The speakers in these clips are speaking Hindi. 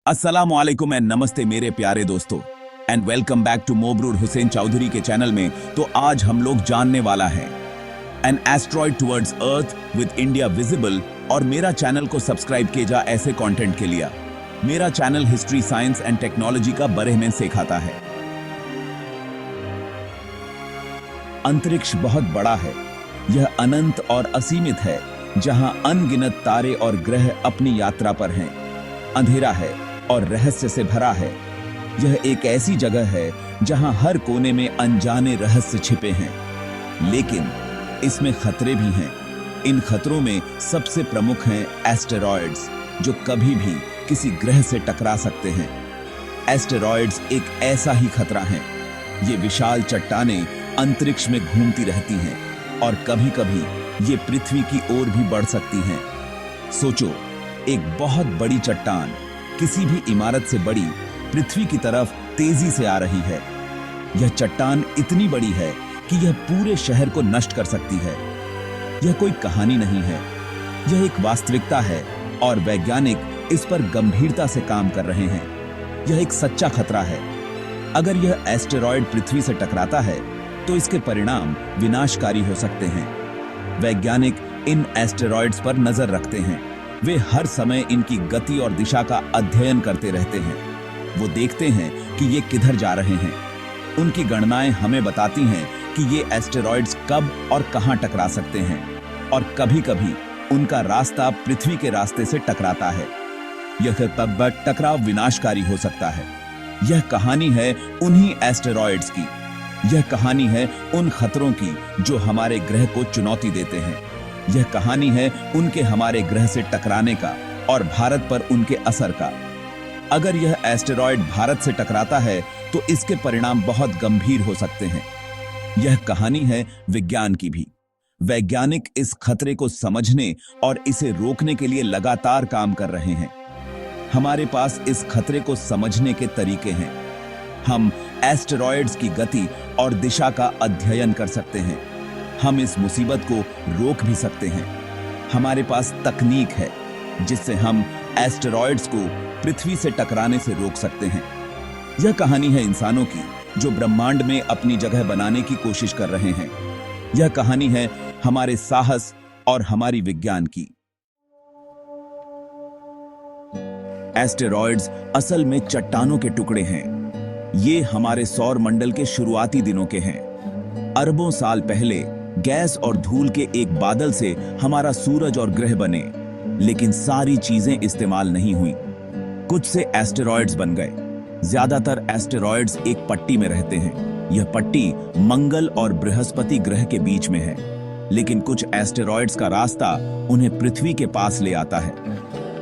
अस्सलाम वालेकुम एंड नमस्ते मेरे प्यारे दोस्तों एंड वेलकम बैक टू मोबरूर हुसैन चौधरी के चैनल में। तो आज हम लोग जानने वाला है an asteroid towards earth with India visible. और मेरा चैनल को सब्सक्राइब किए जा ऐसे कंटेंट के लिए। मेरा channel history, science and technology का बारे में सिखाता है। अंतरिक्ष बहुत बड़ा है, यह अनंत और असीमित है, जहां अनगिनत तारे और ग्रह अपनी यात्रा पर हैं। अंधेरा है और रहस्य से भरा है। यह एक ऐसी जगह है जहां हर कोने में अनजाने रहस्य छिपे हैं। लेकिन इसमें खतरे भी हैं। इन खतरों में सबसे प्रमुख हैं एस्टेरॉयड्स, जो कभी भी किसी ग्रह से टकरा सकते हैं। एस्टेरॉयड्स एक ऐसा ही खतरा है। ये विशाल चट्टानें अंतरिक्ष में घूमती रहती हैं और कभी-कभी ये पृथ्वी की ओर भी बढ़ सकती हैं। सोचो, एक बहुत बड़ी चट्टान किसी भी इमारत से बड़ी पृथ्वी की तरफ तेजी से आ रही है। यह चट्टान इतनी बड़ी है कि यह पूरे शहर को नष्ट कर सकती है। यह कोई कहानी नहीं है, यह एक वास्तविकता है और वैज्ञानिक इस पर गंभीरता से काम कर रहे हैं। यह एक सच्चा खतरा है। अगर यह एस्टेरॉयड पृथ्वी से टकराता है तो इसके परिणाम विनाशकारी हो सकते हैं। वैज्ञानिक इन एस्टेरॉयड्स पर नजर रखते हैं। वे हर समय इनकी गति और दिशा का अध्ययन करते रहते हैं। वो देखते हैं कि ये किधर जा रहे हैं। उनकी गणनाएं हमें बताती हैं कि ये एस्टेरॉयड्स कब और कहां टकरा सकते हैं, और कभी-कभी उनका रास्ता पृथ्वी के रास्ते से टकराता है। यह टकराव विनाशकारी हो सकता है। यह कहानी है उन्हीं एस्टेरॉयड्स की। यह कहानी है उन खतरों की जो हमारे ग्रह को चुनौती देते हैं। यह कहानी है उनके हमारे ग्रह से टकराने का और भारत पर उनके असर का। अगर यह एस्टेरॉयड भारत से टकराता है तो इसके परिणाम बहुत गंभीर हो सकते हैं। यह कहानी है विज्ञान की भी। वैज्ञानिक इस खतरे को समझने और इसे रोकने के लिए लगातार काम कर रहे हैं। हमारे पास इस खतरे को समझने के तरीके हैं। हम एस्टेरॉयड्स की गति और दिशा का अध्ययन कर सकते हैं। हम इस मुसीबत को रोक भी सकते हैं। हमारे पास तकनीक है जिससे हम एस्टेरॉयड्स को पृथ्वी से टकराने से रोक सकते हैं। यह कहानी है इंसानों की जो ब्रह्मांड में अपनी जगह बनाने की कोशिश कर रहे हैं। यह कहानी है हमारे साहस और हमारी विज्ञान की। एस्टेरॉयड्स असल में चट्टानों के टुकड़े हैं। ये हमारे सौर मंडल के शुरुआती दिनों के हैं। अरबों साल पहले गैस और धूल के एक बादल से हमारा सूरज और ग्रह बने, लेकिन सारी चीजें इस्तेमाल नहीं हुई। कुछ से एस्टेरॉयड्स बन गए। ज्यादातर एस्टेरॉयड्स एक पट्टी में रहते हैं। यह पट्टी मंगल और बृहस्पति ग्रह के बीच में है, लेकिन कुछ एस्टेरॉयड्स का रास्ता उन्हें पृथ्वी के पास ले आता है।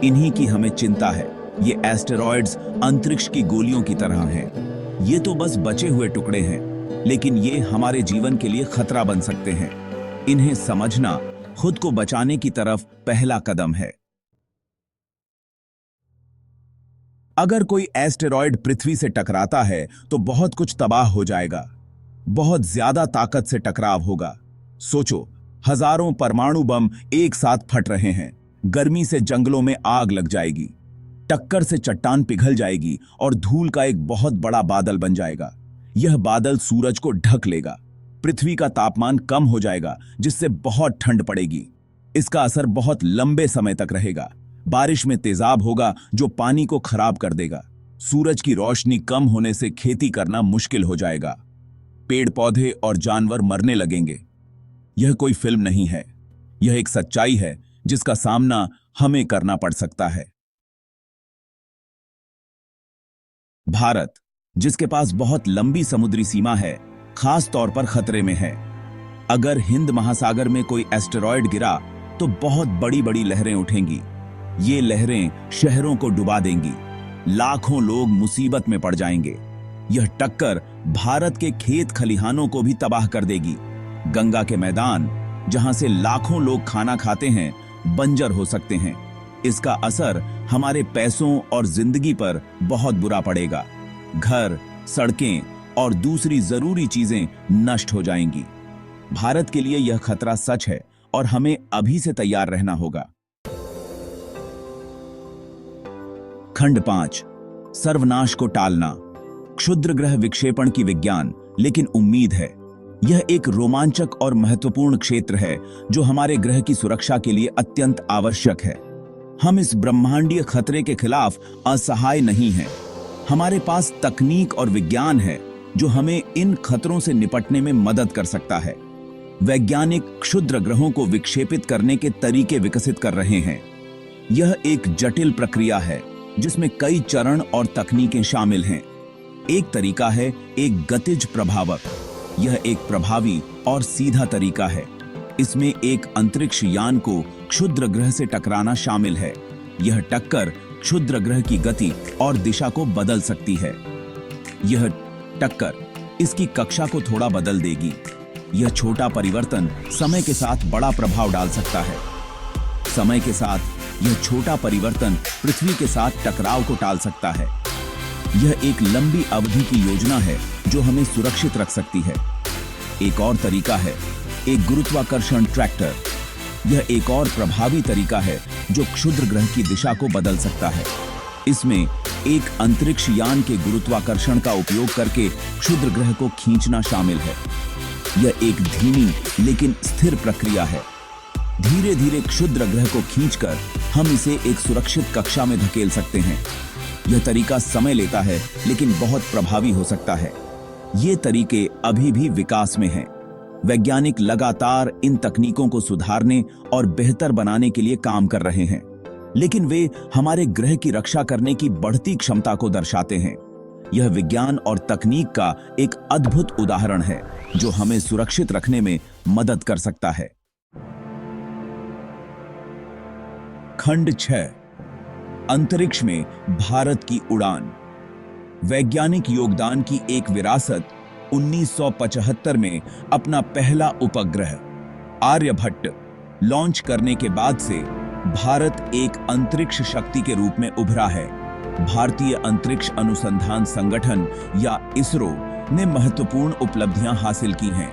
इन्हीं की हमें चिंता है। ये एस्टेरॉयड्स अंतरिक्ष की गोलियों की तरह हैं। ये तो बस बचे हुए टुकड़े हैं, लेकिन ये हमारे जीवन के लिए खतरा बन सकते हैं। इन्हें समझना खुद को बचाने की तरफ पहला कदम है। अगर कोई एस्टेरॉयड पृथ्वी से टकराता है तो बहुत कुछ तबाह हो जाएगा। बहुत ज्यादा ताकत से टकराव होगा। सोचो, हजारों परमाणु बम एक साथ फट रहे हैं। गर्मी से जंगलों में आग लग जाएगी। टक्कर से चट्टान पिघल जाएगी और धूल का एक बहुत बड़ा बादल बन जाएगा। यह बादल सूरज को ढक लेगा। पृथ्वी का तापमान कम हो जाएगा, जिससे बहुत ठंड पड़ेगी। इसका असर बहुत लंबे समय तक रहेगा। बारिश में तेजाब होगा जो पानी को खराब कर देगा। सूरज की रोशनी कम होने से खेती करना मुश्किल हो जाएगा। पेड़ पौधे और जानवर मरने लगेंगे। यह कोई फिल्म नहीं है, यह एक सच्चाई है जिसका सामना हमें करना पड़ सकता है। भारत, जिसके पास बहुत लंबी समुद्री सीमा है, खास तौर पर खतरे में है। अगर हिंद महासागर में कोई एस्टेरॉयड गिरा तो बहुत बड़ी बड़ी लहरें उठेंगी। ये लहरें शहरों को डुबा देंगी। लाखों लोग मुसीबत में पड़ जाएंगे। यह टक्कर भारत के खेत खलिहानों को भी तबाह कर देगी। गंगा के मैदान, जहां से लाखों लोग खाना खाते हैं, बंजर हो सकते हैं। इसका असर हमारे पैसों और जिंदगी पर बहुत बुरा पड़ेगा। घर, सड़कें और दूसरी जरूरी चीजें नष्ट हो जाएंगी। भारत के लिए यह खतरा सच है और हमें अभी से तैयार रहना होगा। खंड 5, सर्वनाश को टालना, क्षुद्र ग्रह विक्षेपण की विज्ञान, लेकिन उम्मीद है। यह एक रोमांचक और महत्वपूर्ण क्षेत्र है जो हमारे ग्रह की सुरक्षा के लिए अत्यंत आवश्यक है। हम इस ब्रह्मांडीय खतरे के खिलाफ असहाय नहीं हैं। हमारे पास तकनीक और विज्ञान है जो हमें इन खतरों से निपटने में मदद कर सकता है। वैज्ञानिक क्षुद्र ग्रहों को विक्षेपित करने के तरीके विकसित कर रहे हैं। यह एक जटिल प्रक्रिया है जिसमें कई चरण और तकनीकें शामिल हैं। एक तरीका है एक गतिज प्रभावक। यह एक प्रभावी और सीधा तरीका है। इसमें एक अंतरिक्ष यान को क्षुद्र ग्रह से टकराना शामिल है। यह टक्कर क्षुद्र ग्रह की गति और दिशा को बदल सकती है। यह टक्कर इसकी कक्षा को थोड़ा बदल देगी। यह छोटा परिवर्तन समय के साथ बड़ा प्रभाव डाल सकता है। समय के साथ यह छोटा परिवर्तन पृथ्वी के साथ टकराव को टाल सकता है। यह एक लंबी अवधि की योजना है जो हमें सुरक्षित रख सकती है। एक और तरीका है एक गुरुत्वाकर्षण ट्रैक्टर। यह एक और प्रभावी तरीका है जो क्षुद्र ग्रह की दिशा को बदल सकता है। इसमें एक अंतरिक्ष यान के गुरुत्वाकर्षण का उपयोग करके क्षुद्र ग्रह को खींचना शामिल है। यह एक धीमी लेकिन स्थिर प्रक्रिया है। धीरे धीरे क्षुद्र ग्रह को खींचकर हम इसे एक सुरक्षित कक्षा में धकेल सकते हैं। यह तरीका समय लेता है लेकिन बहुत प्रभावी हो सकता है। ये तरीके अभी भी विकास में हैं। वैज्ञानिक लगातार इन तकनीकों को सुधारने और बेहतर बनाने के लिए काम कर रहे हैं, लेकिन वे हमारे ग्रह की रक्षा करने की बढ़ती क्षमता को दर्शाते हैं। यह विज्ञान और तकनीक का एक अद्भुत उदाहरण है जो हमें सुरक्षित रखने में मदद कर सकता है। खंड 6, अंतरिक्ष में भारत की उड़ान। वैज्ञानिक योगदान की एक विरासत। 1975 में अपना पहला उपग्रह आर्यभट्ट लॉन्च करने के बाद से भारत एक अंतरिक्ष शक्ति के रूप में उभरा है। भारतीय अंतरिक्ष अनुसंधान संगठन या इसरो ने महत्वपूर्ण उपलब्धियां हासिल की हैं।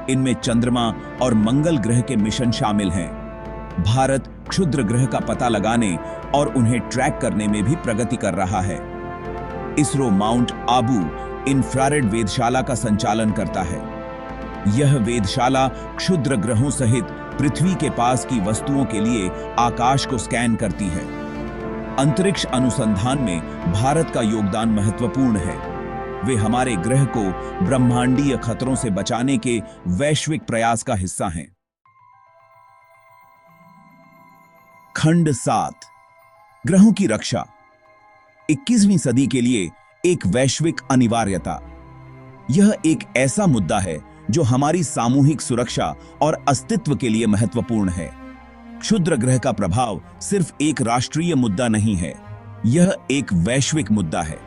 इनमें चंद्रमा और मंगल ग्रह के मिशन शामिल हैं। भारत क्षुद्र ग्रह का पता लगाने और उन्हें ट्रैक करने में भी प्रगति कर रहा है। इसरो माउंट आबू इंफ्रारेड वेधशाला का संचालन करता है। यह वेधशाला क्षुद्र ग्रहों सहित पृथ्वी के पास की वस्तुओं के लिए आकाश को स्कैन करती है। अंतरिक्ष अनुसंधान में भारत का योगदान महत्वपूर्ण है। वे हमारे ग्रह को ब्रह्मांडीय खतरों से बचाने के वैश्विक प्रयास का हिस्सा हैं। खंड 7, ग्रहों की रक्षा। 21वीं सदी के लिए एक वैश्विक अनिवार्यता। यह एक ऐसा मुद्दा है जो हमारी सामूहिक सुरक्षा और अस्तित्व के लिए महत्वपूर्ण है। क्षुद्र ग्रह का प्रभाव सिर्फ एक राष्ट्रीय मुद्दा नहीं है, यह एक वैश्विक मुद्दा है।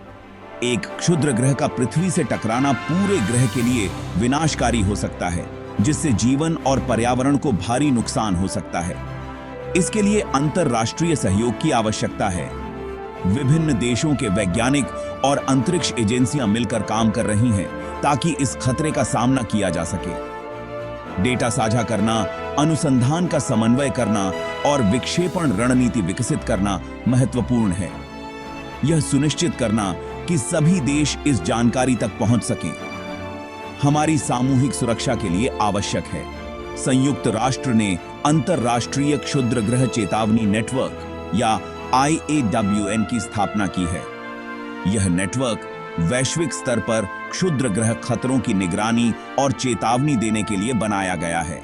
एक क्षुद्र ग्रह का पृथ्वी से टकराना पूरे ग्रह के लिए विनाशकारी हो सकता है, जिससे जीवन और पर्यावरण को भारी नुकसान हो सकता है। इसके लिए अंतरराष्ट्रीय सहयोग की आवश्यकता है। विभिन्न देशों के वैज्ञानिक और अंतरिक्ष एजेंसियां मिलकर काम कर रही हैं ताकि इस खतरे का सामना किया जा सके। डेटा साझा करना, अनुसंधान का समन्वय करना और विक्षेपण रणनीति विकसित करना महत्वपूर्ण है। यह सुनिश्चित करना कि सभी देश इस जानकारी तक पहुंच सकें, हमारी सामूहिक सुरक्षा के लिए आवश्यक है। संयुक्त राष्ट्र ने अंतरराष्ट्रीय क्षुद्र ग्रह चेतावनी नेटवर्क या IAWN की स्थापना की है। यह नेटवर्क वैश्विक स्तर पर क्षुद्र ग्रह खतरों की निगरानी और चेतावनी देने के लिए बनाया गया है।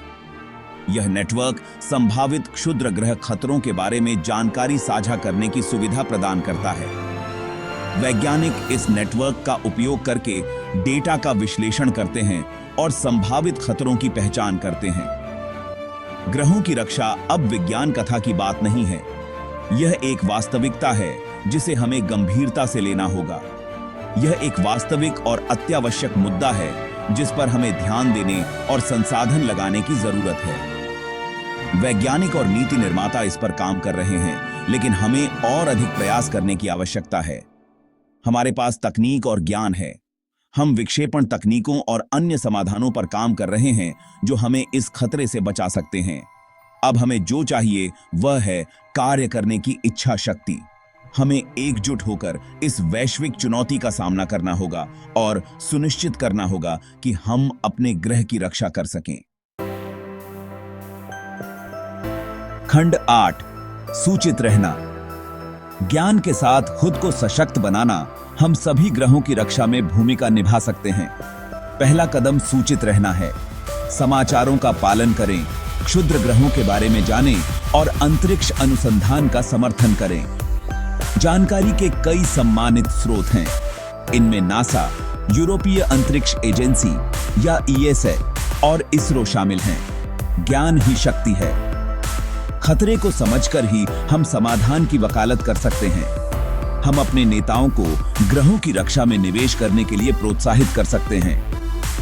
यह नेटवर्क संभावित क्षुद्र ग्रह खतरों के बारे में जानकारी साझा करने की सुविधा प्रदान करता है। वैज्ञानिक इस नेटवर्क का उपयोग करके डेटा का विश्लेषण करते हैं और संभावित खतरों की पहचान करते हैं। ग्रहों की रक्षा अब विज्ञान कथा की बात नहीं है, यह एक वास्तविकता है जिसे हमें गंभीरता से लेना होगा। यह एक वास्तविक और अत्यावश्यक मुद्दा है जिस पर हमें ध्यान देने और संसाधन लगाने की जरूरत है। वैज्ञानिक और नीति निर्माता इस पर काम कर रहे हैं, लेकिन हमें और अधिक प्रयास करने की आवश्यकता है। हमारे पास तकनीक और ज्ञान है। हम विक्षेपण तकनीकों और अन्य समाधानों पर काम कर रहे हैं जो हमें इस खतरे से बचा सकते हैं। अब हमें जो चाहिए वह है कार्य करने की इच्छा शक्ति। हमें एकजुट होकर इस वैश्विक चुनौती का सामना करना होगा और सुनिश्चित करना होगा कि हम अपने ग्रह की रक्षा कर सकें। खंड 8 सूचित रहना। ज्ञान के साथ खुद को सशक्त बनाना हम सभी ग्रहों की रक्षा में भूमिका निभा सकते हैं। पहला कदम सूचित रहना है। समाचारों का पालन करें, क्षुद्र ग्रहों के बारे में जानें और अंतरिक्ष अनुसंधान का समर्थन करें। जानकारी के कई सम्मानित स्रोत हैं। इनमें नासा, यूरोपीय अंतरिक्ष एजेंसी या ईएसए और इसरो शामिल हैं। ज्ञान ही शक्ति है। खतरे को समझकर ही हम समाधान की वकालत कर सकते हैं। हम अपने नेताओं को ग्रहों की रक्षा में निवेश करने के लिए प्रोत्साहित कर सकते हैं।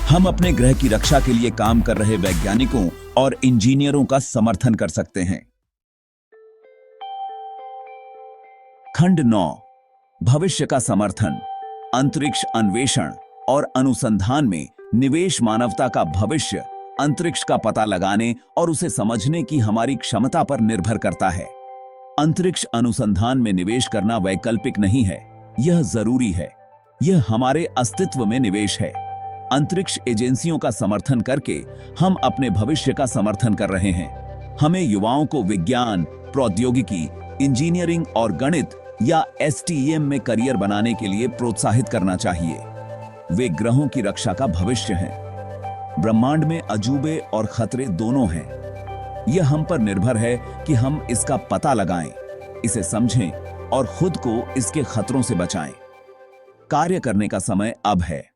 हम अपने ग्रह की रक्षा के लिए काम कर रहे वैज्ञानिकों और इंजीनियरों का समर्थन कर सकते हैं। खंड 9 भविष्य का समर्थन। अंतरिक्ष अन्वेषण और अनुसंधान में निवेश मानवता का भविष्य अंतरिक्ष का पता लगाने और उसे समझने की हमारी क्षमता पर निर्भर करता है। अंतरिक्ष अनुसंधान में निवेश करना वैकल्पिक नहीं है, यह जरूरी है। यह हमारे अस्तित्व में निवेश है। अंतरिक्ष एजेंसियों का समर्थन करके हम अपने भविष्य का समर्थन कर रहे हैं। हमें युवाओं को विज्ञान, प्रौद्योगिकी, इंजीनियरिंग और गणित या एसटीईएम में करियर बनाने के लिए प्रोत्साहित करना चाहिए। वे ग्रहों की रक्षा का भविष्य हैं। ब्रह्मांड में अजूबे और खतरे दोनों हैं। यह हम पर निर्भर है कि हम इसका पता लगाएं, इसे समझें और खुद को इसके खतरों से बचाएं। कार्य करने का समय अब है।